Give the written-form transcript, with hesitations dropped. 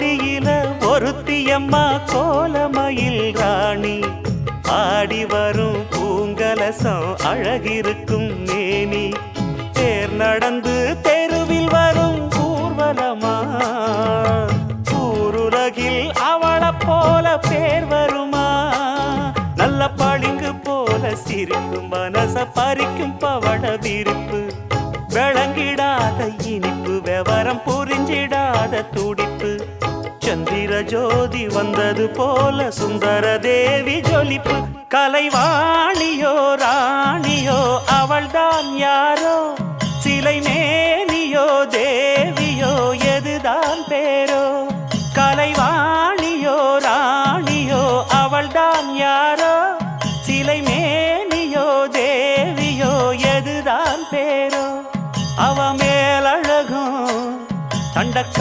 கோடியில ஒருத்தியம்மா கோலமயில் ராணி ஆடி வரும் பூங்கலசம் அழகிருக்கும் மேனி தேர் நடந்து தெருவில் வரும் ஊர்வலமா ஊருலகில் அவளை போல பேர் வருமா நல்ல பளிங்கு போல சிரிக்கும் மனச பறிக்கும் பவள விரிப்பு விளங்கிடாத இனிப்பு விவரம் புரிஞ்சிடாத துடிப்பு சந்திர ஜோதி வந்தது போல சுந்தர தேவி ஜொலிப்பு கலைவாணியோ ராணியோ அவள்தான் யாரோ சிலை மே